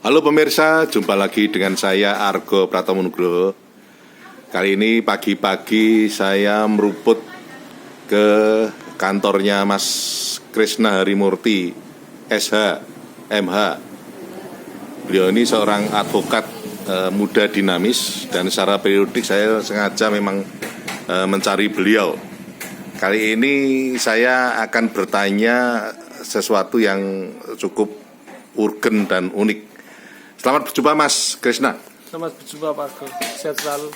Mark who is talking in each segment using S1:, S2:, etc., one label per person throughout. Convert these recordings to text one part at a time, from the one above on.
S1: Halo pemirsa, jumpa lagi dengan saya Argo Pratomo Nugroho. Kali ini pagi-pagi saya meruput ke kantornya Mas Krishna Harimurti, SH, MH. Beliau ini seorang advokat muda dinamis, dan secara periodik saya sengaja memang mencari beliau. Kali ini saya akan bertanya sesuatu yang cukup urgen dan unik. Selamat berjumpa Mas Krishna.
S2: Selamat berjumpa Pak Argo, sehat selalu.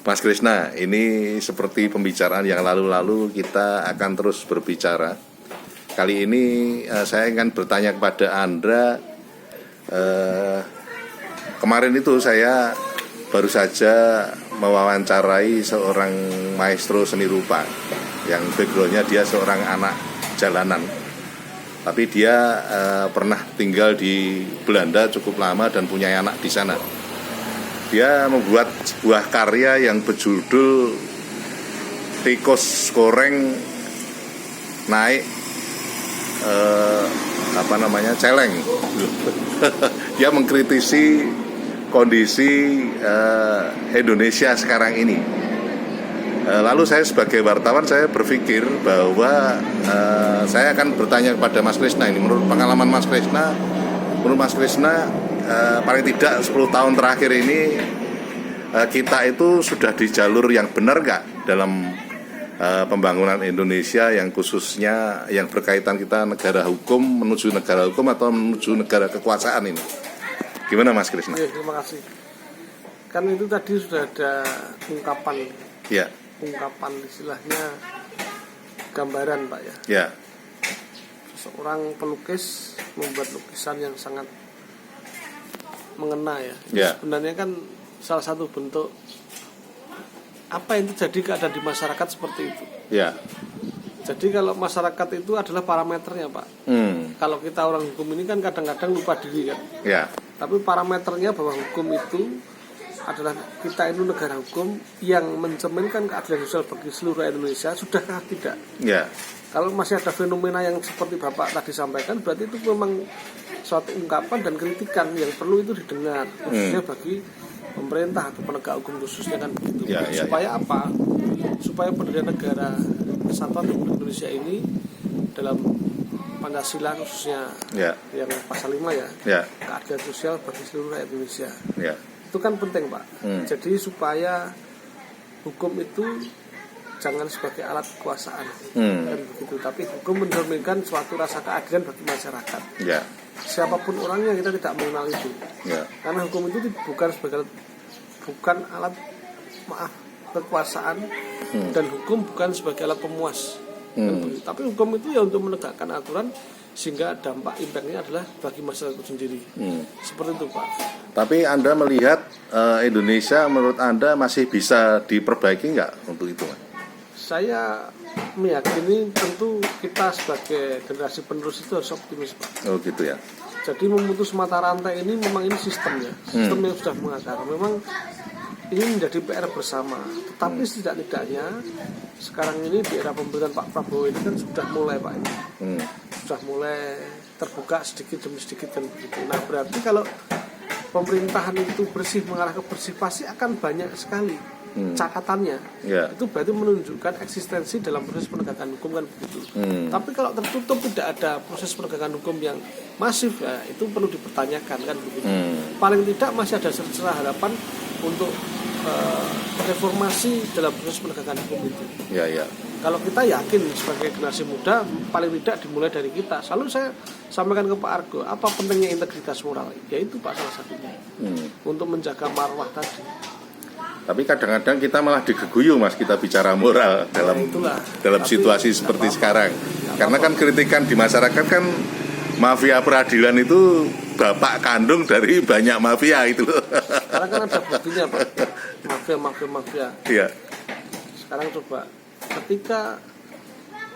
S1: Mas Krishna, ini seperti pembicaraan yang lalu-lalu, kita akan terus berbicara. Kali ini saya ingin bertanya kepada Anda. Kemarin itu saya baru saja mewawancarai seorang maestro seni rupa yang backgroundnya dia seorang anak jalanan. Tapi dia pernah tinggal di Belanda cukup lama dan punya anak di sana. Dia membuat sebuah karya yang berjudul Tikus Goreng Naik Celeng. Dia mengkritisi kondisi Indonesia sekarang ini. Lalu saya sebagai wartawan, saya berpikir bahwa saya akan bertanya kepada Mas Krishna ini. Menurut pengalaman Mas Krishna, paling tidak 10 tahun terakhir ini kita itu sudah di jalur yang benar nggak dalam pembangunan Indonesia, yang khususnya yang berkaitan kita negara hukum menuju negara hukum atau menuju negara kekuasaan ini. Gimana Mas Krishna?
S2: Ya, terima kasih. Kan itu tadi sudah ada ungkapan.
S1: Ya.
S2: Ungkapan istilahnya gambaran Pak ya.
S1: Ya.
S2: Seorang pelukis membuat lukisan yang sangat mengena ya.
S1: Ya.
S2: Sebenarnya kan salah satu bentuk apa yang terjadi keadaan di masyarakat seperti itu.
S1: Ya.
S2: Jadi kalau masyarakat itu adalah parameternya Pak. Kalau kita orang hukum ini kan kadang-kadang lupa diri kan.
S1: Ya.
S2: Tapi parameternya bahwa hukum itu adalah kita itu negara hukum yang mencerminkan keadilan sosial bagi seluruh Indonesia, sudahkah tidak?
S1: Ya.
S2: Kalau masih ada fenomena yang seperti Bapak tadi sampaikan, berarti itu memang suatu ungkapan dan kritikan yang perlu itu didengar, khususnya bagi pemerintah atau penegak hukum khususnya kan begitu. Supaya apa? Supaya pendirian negara Kesatuan Republik Indonesia ini dalam Pancasila khususnya yang pasal 5 keadilan sosial bagi seluruh rakyat Indonesia. Itu kan penting Pak. Jadi supaya hukum itu jangan sebagai alat kekuasaan kan begitu, tapi hukum mencerminkan suatu rasa keadilan bagi masyarakat. Siapapun orangnya kita tidak mengenal itu. Karena hukum itu bukan alat kekuasaan, dan hukum bukan sebagai alat pemuas. Tapi hukum itu ya untuk menegakkan aturan sehingga dampak impactnya adalah bagi masyarakat itu sendiri. Seperti itu Pak.
S1: Tapi Anda melihat Indonesia menurut Anda masih bisa diperbaiki nggak untuk itu?
S2: Saya meyakini tentu kita sebagai generasi penerus itu harus optimis Pak.
S1: Oh gitu ya.
S2: Jadi memutus mata rantai ini memang ini sistemnya, sistem yang sudah mengakar. Memang ini menjadi PR bersama. Tetapi setidaknya sekarang ini di era pemerintahan Pak Prabowo ini kan sudah mulai Pak ini. Sudah mulai terbuka sedikit demi sedikit kan begitu. Nah berarti kalau pemerintahan itu bersih, mengarah ke bersih, pasti akan banyak sekali catatannya. Itu berarti menunjukkan eksistensi dalam proses penegakan hukum kan begitu. Tapi kalau tertutup, tidak ada proses penegakan hukum yang masif, ya itu perlu dipertanyakan kan begitu. Paling tidak masih ada secerah harapan untuk reformasi dalam proses penegakan hukum itu. Kalau kita yakin sebagai generasi muda, paling tidak dimulai dari kita. Selalu saya sampaikan ke Pak Argo, apa pentingnya integritas moral? Yaitu Pak salah satunya untuk menjaga marwah tadi.
S1: Tapi kadang-kadang kita malah digeguyu Mas, kita bicara moral dalam situasi seperti sekarang. Karena kan kritikan di masyarakat kan mafia peradilan itu bapak kandung dari banyak mafia itu.
S2: Sekarang kan ada buktinya Pak. Mafia.
S1: Iya.
S2: Sekarang coba, ketika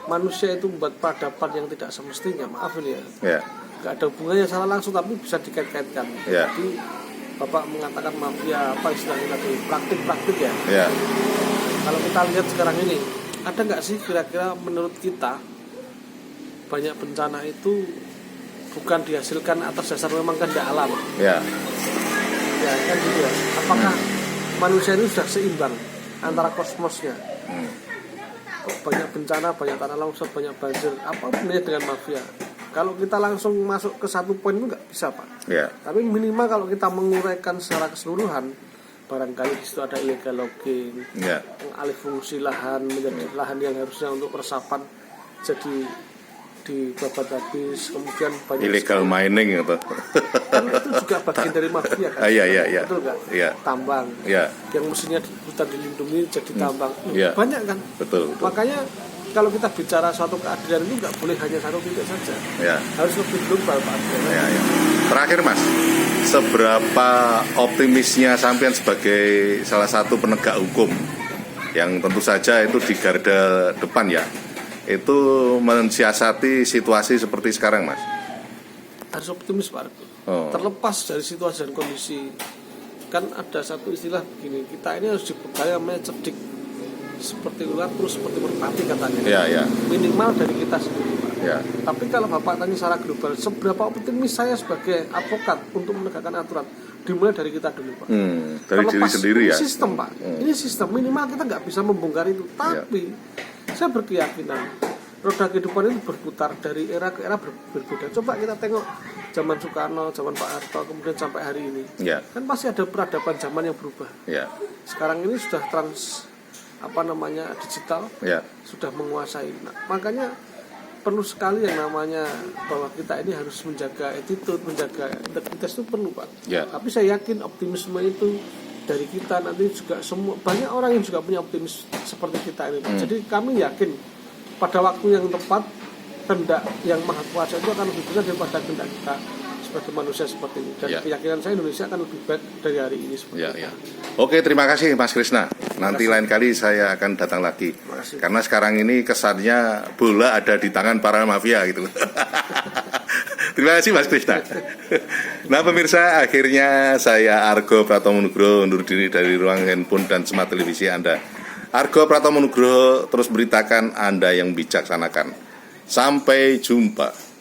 S2: manusia itu membuat peradaban yang tidak semestinya, maaf ini ya, nggak ada hubungannya secara langsung tapi bisa dikait-kaitkan. Jadi Bapak mengatakan mafia, apa istilahnya tadi, praktik-praktik ya. Kalau kita lihat sekarang ini, ada nggak sih kira-kira menurut kita banyak bencana itu bukan dihasilkan atas dasar memang kehendak alam.
S1: Ya.
S2: Ya kan gitu ya. Apakah manusia ini sudah seimbang antara kosmosnya? Kok banyak bencana, banyak tanah longsor, banyak banjir, apa hubungannya dengan mafia? Kalau kita langsung masuk ke satu poin itu nggak bisa, Pak.
S1: Ya.
S2: Tapi minimal kalau kita menguraikan secara keseluruhan, barangkali di situ ada illegal logging,
S1: Ya.
S2: alih fungsi lahan menjadi lahan yang harusnya untuk resapan jadi dibabat habis, kemudian banyak
S1: Illegal mining gitu.
S2: kan itu juga bagian dari mafia kan.
S1: Iya.
S2: Betul nggak?
S1: Iya.
S2: Tambang
S1: Ya.
S2: yang mestinya hutan dilindungi jadi tambang.
S1: Iya.
S2: Banyak kan.
S1: Betul.
S2: Makanya kalau kita bicara suatu keadilan itu nggak boleh hanya satu titik saja,
S1: Ya.
S2: harus lebih global Pak.
S1: Ya. Terakhir Mas, seberapa optimisnya sampean sebagai salah satu penegak hukum yang tentu saja itu di garda depan ya, itu mensiasati situasi seperti sekarang Mas?
S2: Harus optimis Pak Argo.
S1: Oh.
S2: Terlepas dari situasi dan kondisi, kan ada satu istilah begini, kita ini harus dibekali namanya cerdik seperti ular terus seperti merpati katanya.
S1: Ya.
S2: Minimal dari kita sendiri Pak.
S1: Ya.
S2: Tapi kalau Bapak tanya secara global, seberapa optimis saya sebagai advokat untuk menegakkan aturan, dimulai dari kita dulu Pak.
S1: Dari diri sendiri ya.
S2: Ini sistem Pak, ini sistem, minimal kita nggak bisa membongkar itu. Tapi saya berkeyakinan roda kehidupan itu berputar dari era ke era berbeda. Coba kita tengok zaman Soekarno, zaman Pak Harto, kemudian sampai hari ini.
S1: Ya.
S2: Kan pasti ada peradaban zaman yang berubah.
S1: Ya.
S2: Sekarang ini sudah digital,
S1: Ya.
S2: sudah menguasai. Nah, makanya perlu sekali yang namanya bahwa kita ini harus menjaga attitude, menjaga integritas itu perlu Pak.
S1: Ya.
S2: Tapi saya yakin optimisme itu dari kita nanti juga semua banyak orang yang juga punya optimis seperti kita ini Pak. Jadi kami yakin pada waktu yang tepat kehendak yang maha kuasa itu akan lebih besar daripada kehendak kita sebagai manusia seperti ini. Dan keyakinan saya Indonesia akan lebih baik dari hari ini seperti itu.
S1: Oke, terima kasih Mas Krisna. Nanti lain kali saya akan datang lagi. Karena sekarang ini kesannya bola ada di tangan para mafia gitu. Terima kasih Mas Krisna. Nah pemirsa, akhirnya saya Argo Pratomo Nugroho undur diri dari ruang handphone dan smart televisi Anda. Argo Pratomo Nugroho terus beritakan Anda yang bijaksanakan. Sampai jumpa.